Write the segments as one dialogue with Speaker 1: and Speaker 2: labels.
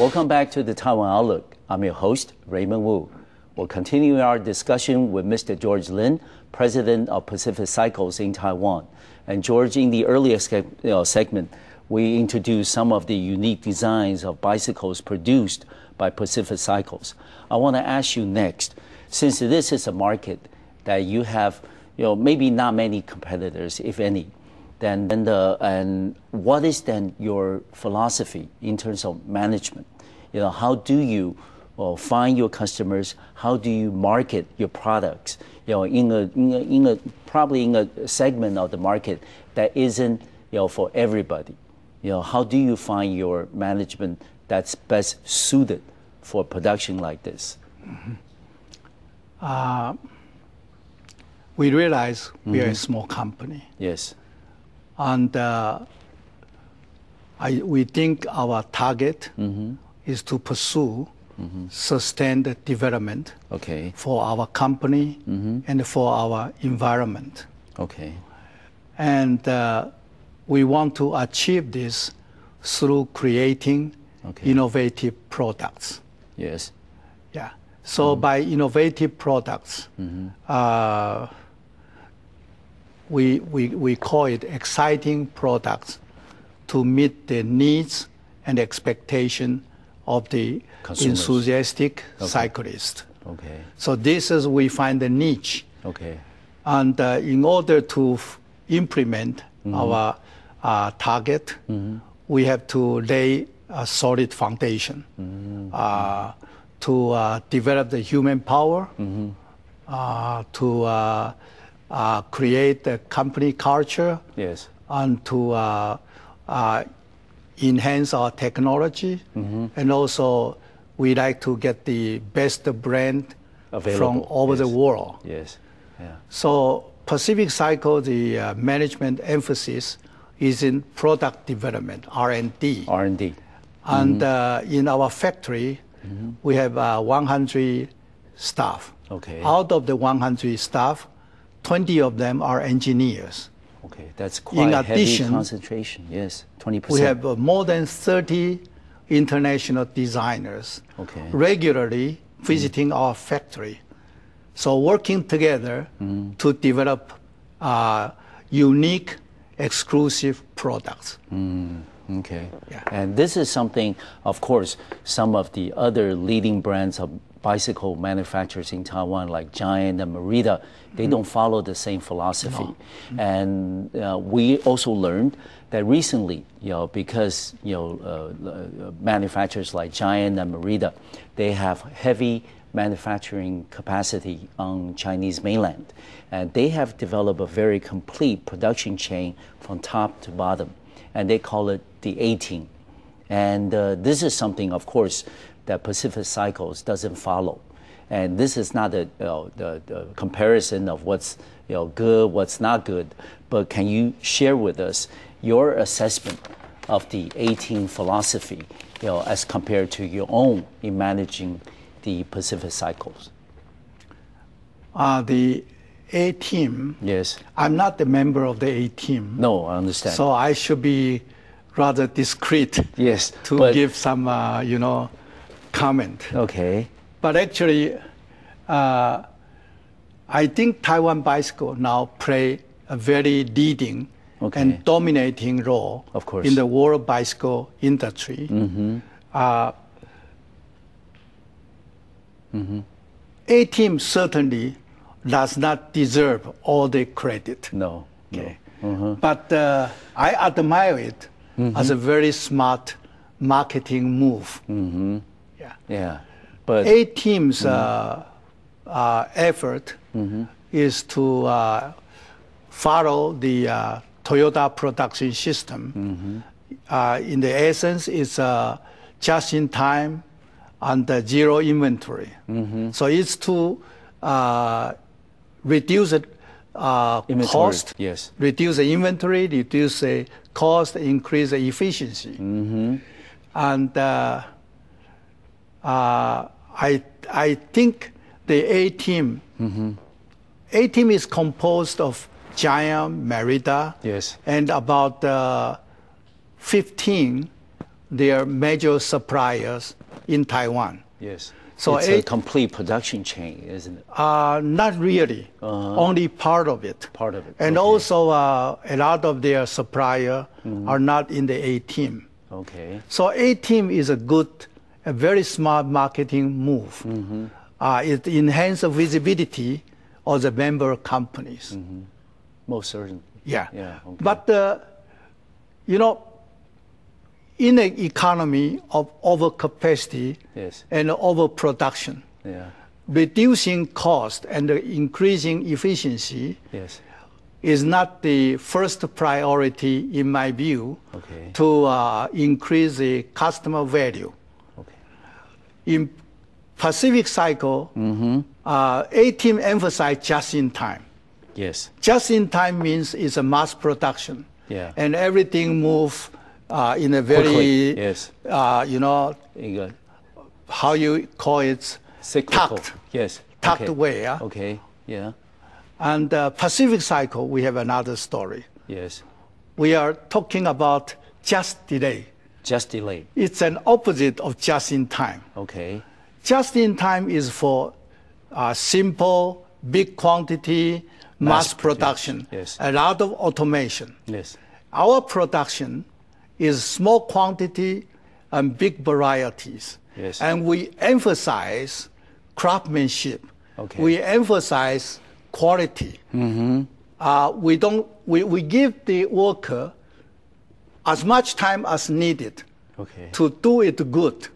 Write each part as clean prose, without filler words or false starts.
Speaker 1: Welcome back to the Taiwan Outlook. I'm your host, Raymond Wu. We'll continue our discussion with Mr. George Lin, President of Pacific Cycles in Taiwan. And George, in the earlier segment, we introduced some of the unique designs of bicycles produced by Pacific Cycles. I want to ask you next, since this is a market that you have, maybe not many competitors, if any, and what is then your philosophy in terms of management? How do you find your customers? How do you market your products? Probably in a segment of the market that isn't for everybody. How do you find your management that's best suited for production like this?
Speaker 2: We realize we are a small company.
Speaker 1: Yes.
Speaker 2: And we think our target is to pursue sustained development for our company and for our environment.
Speaker 1: Okay.
Speaker 2: And we want to achieve this through creating innovative products.
Speaker 1: Yes.
Speaker 2: Yeah. So by innovative products, we call it exciting products to meet the needs and expectation of the
Speaker 1: consumers.
Speaker 2: Enthusiastic cyclist.
Speaker 1: Okay.
Speaker 2: So this is we find the niche.
Speaker 1: Okay.
Speaker 2: And in order to implement our target, we have to lay a solid foundation to develop the human power, to create a company culture,
Speaker 1: yes,
Speaker 2: and to enhance our technology. And also, we like to get the best brand
Speaker 1: available
Speaker 2: from over the world.
Speaker 1: Yes. Yeah.
Speaker 2: So Pacific Cycle, the management emphasis is in product development, R&D.
Speaker 1: R&D.
Speaker 2: And in our factory, we have 100 staff.
Speaker 1: Okay.
Speaker 2: Out of the 100 staff, 20 of them are engineers.
Speaker 1: Okay, that's quite
Speaker 2: in
Speaker 1: heavy
Speaker 2: addition,
Speaker 1: concentration. Yes, 20%.
Speaker 2: We have more than 30 international designers regularly visiting our factory. So working together to develop unique, exclusive products.
Speaker 1: Okay.
Speaker 2: Yeah.
Speaker 1: And this is something, of course, some of the other leading brands of bicycle manufacturers in Taiwan, like Giant and Merida, they don't follow the same philosophy. No. And we also learned that recently, because manufacturers like Giant and Merida, they have heavy manufacturing capacity on Chinese mainland, and they have developed a very complete production chain from top to bottom, and they call it the A-Team. And this is something, of course, that Pacific Cycles doesn't follow. And this is not the comparison of what's good, what's not good, but can you share with us your assessment of the A-Team philosophy, as compared to your own in managing the Pacific Cycles?
Speaker 2: The A-Team.
Speaker 1: Yes.
Speaker 2: I'm not a member of the A-Team.
Speaker 1: No, I understand.
Speaker 2: So I should be rather discreet.
Speaker 1: Yes.
Speaker 2: To give some, comment.
Speaker 1: Okay.
Speaker 2: But actually, I think Taiwan bicycle now play a very leading and dominating role,
Speaker 1: of course,
Speaker 2: in the world bicycle industry. A-Team certainly does not deserve all the credit.
Speaker 1: No.
Speaker 2: Okay. No. But I admire it as a very smart marketing move. Yeah.
Speaker 1: Yeah. But
Speaker 2: A-Team's effort is to follow the Toyota production system. In the essence, it's just in time and zero inventory. So it's to reduce the cost,
Speaker 1: yes,
Speaker 2: reduce the inventory, reduce the cost, increase the efficiency. And I think the A-Team, A-Team is composed of Giant, Merida,
Speaker 1: yes,
Speaker 2: and about 15 their major suppliers in Taiwan.
Speaker 1: Yes. So it's a complete production chain, isn't it?
Speaker 2: Not really. Only part of it.
Speaker 1: Part of it.
Speaker 2: And also a lot of their suppliers are not in the A team.
Speaker 1: Okay.
Speaker 2: So A team is a very smart marketing move. It enhances visibility of the member companies.
Speaker 1: Most certainly.
Speaker 2: Yeah.
Speaker 1: Okay.
Speaker 2: But in an economy of overcapacity and overproduction, reducing cost and increasing efficiency is not the first priority, in my view, to increase the customer value. In Pacific Cycle, A-Team emphasized just-in-time.
Speaker 1: Yes.
Speaker 2: Just-in-time means it's a mass production, and everything moves in a very, how you call it,
Speaker 1: cyclical.
Speaker 2: Tucked way.
Speaker 1: Okay, yeah.
Speaker 2: And Pacific Cycle, we have another story.
Speaker 1: Yes.
Speaker 2: We are talking about just delay.
Speaker 1: Just delay.
Speaker 2: It's an opposite of just-in-time.
Speaker 1: Okay.
Speaker 2: Just-in-time is for simple, big quantity, mass production, a lot of automation.
Speaker 1: Yes.
Speaker 2: Our production is small quantity and big varieties.
Speaker 1: Yes.
Speaker 2: And we emphasize craftsmanship.
Speaker 1: Okay.
Speaker 2: We emphasize quality. We give the worker as much time as needed to do it good.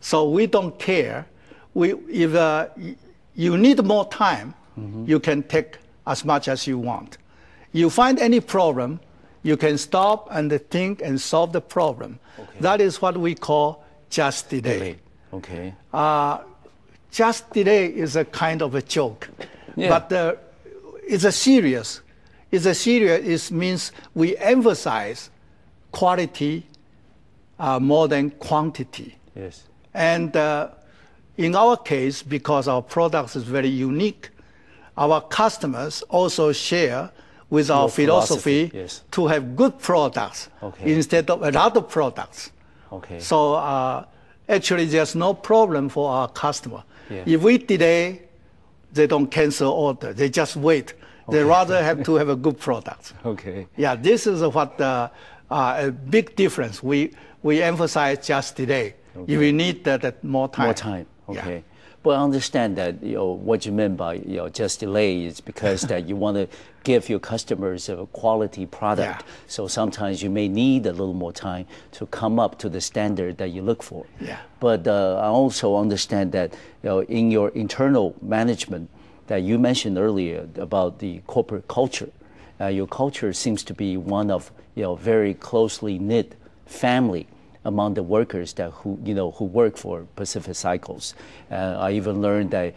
Speaker 2: So we don't care. If you need more time, you can take as much as you want. You find any problem, you can stop and think and solve the problem. That is what we call just delay.
Speaker 1: Okay.
Speaker 2: Just delay is a kind of a joke, but it's a serious. It means we emphasize quality more than quantity.
Speaker 1: Yes.
Speaker 2: And in our case, because our products is very unique, our customers also share with our philosophy to have good products instead of a lot of products. So actually, there's no problem for our customer. If we delay, they don't cancel order. They just wait. They rather have to have a good product. Yeah, this is what a big difference. We emphasize just delay. If we need that more time.
Speaker 1: More time. Okay. But I understand that what you meant by just delay is because that you want to give your customers a quality product. So sometimes you may need a little more time to come up to the standard that you look for. But I also understand that in your internal management that you mentioned earlier about the corporate culture, your culture seems to be one of very closely knit family among the workers who work for Pacific Cycles. I even learned that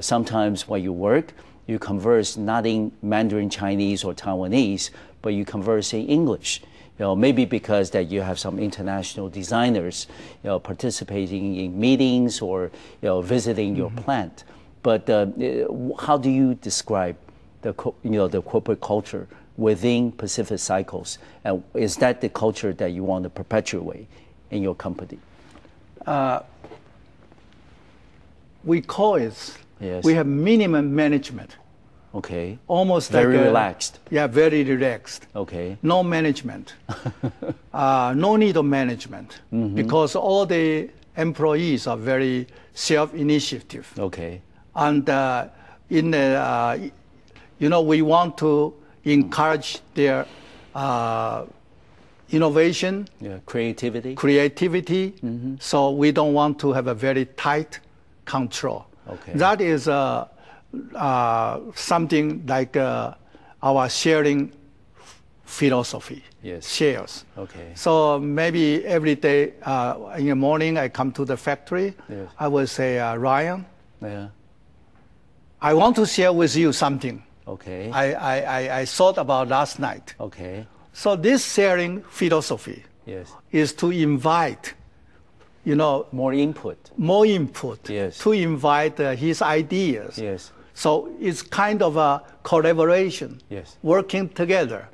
Speaker 1: sometimes when you work, you converse not in Mandarin Chinese or Taiwanese, but you converse in English. Maybe because that you have some international designers, participating in meetings or visiting your plant. But how do you describe the corporate culture within Pacific Cycles? And is that the culture that you want to perpetuate in your company?
Speaker 2: We call it, we have minimum management. Almost
Speaker 1: very relaxed.
Speaker 2: Yeah, very relaxed. No management. No need of management because all the employees are very self-initiative. And we want to encourage their innovation, creativity. So we don't want to have a very tight control. That is something like our sharing philosophy. Shares. So maybe every day in the morning I come to the factory, I will say, Ryan, I want to share with you something. I thought about last night. So this sharing philosophy is to invite,
Speaker 1: more input.
Speaker 2: To invite his ideas. So it's kind of a collaboration,
Speaker 1: yes,
Speaker 2: working together.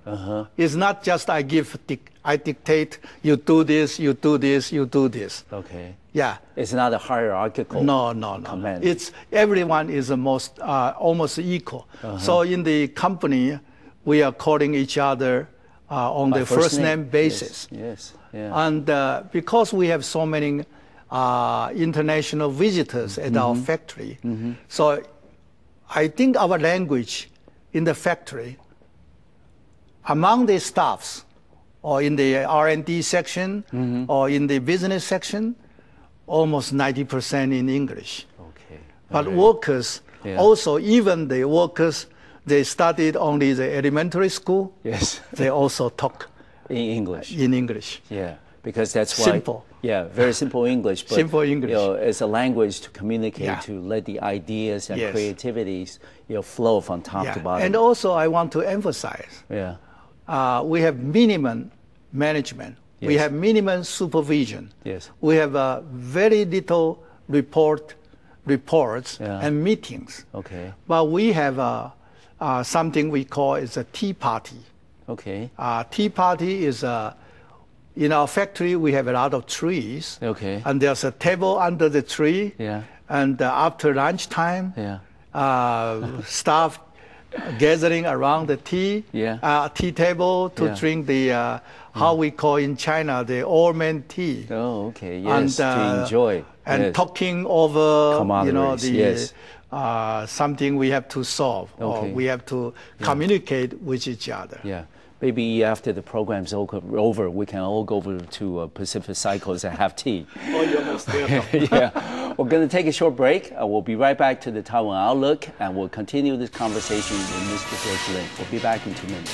Speaker 2: It's not just I dictate, you do this, you do this, you do this.
Speaker 1: Okay.
Speaker 2: Yeah.
Speaker 1: It's not a hierarchical command.
Speaker 2: It's everyone is almost equal. So in the company, we are calling each other on the first name basis.
Speaker 1: Yes. Yeah.
Speaker 2: And because we have so many international visitors at our factory, so I think our language in the factory, among the staffs, or in the R&D section, or in the business section, almost 90% in English.
Speaker 1: Okay.
Speaker 2: But workers, also even the workers, they studied only the elementary school.
Speaker 1: Yes.
Speaker 2: They also talk
Speaker 1: in English.
Speaker 2: In English.
Speaker 1: Yeah, because that's why.
Speaker 2: Simple.
Speaker 1: Yeah, very simple English. But,
Speaker 2: simple English.
Speaker 1: You know, it's a language to communicate, to let the ideas and creativities, flow from top to bottom.
Speaker 2: And also, I want to emphasize. We have minimum management. Yes. We have minimum supervision.
Speaker 1: Yes.
Speaker 2: We have very little reports and meetings.
Speaker 1: Okay.
Speaker 2: But we have something we call is a tea party.
Speaker 1: Okay.
Speaker 2: Tea party is in our factory. We have a lot of trees.
Speaker 1: Okay.
Speaker 2: And there's a table under the tree.
Speaker 1: Yeah.
Speaker 2: And after lunchtime, staff gathering around the tea table to drink the how we call in China the old man tea.
Speaker 1: Oh, okay. Yes.
Speaker 2: And,
Speaker 1: to enjoy
Speaker 2: and talking over
Speaker 1: the
Speaker 2: something we have to solve or we have to communicate with each other.
Speaker 1: Yeah. Maybe after the program's over, we can all go over to Pacific Cycles and have tea.
Speaker 2: Oh, you're most welcome.
Speaker 1: Yeah. We're going to take a short break. We'll be right back to the Taiwan Outlook, and we'll continue this conversation with Mr. George Lin. We'll be back in 2 minutes.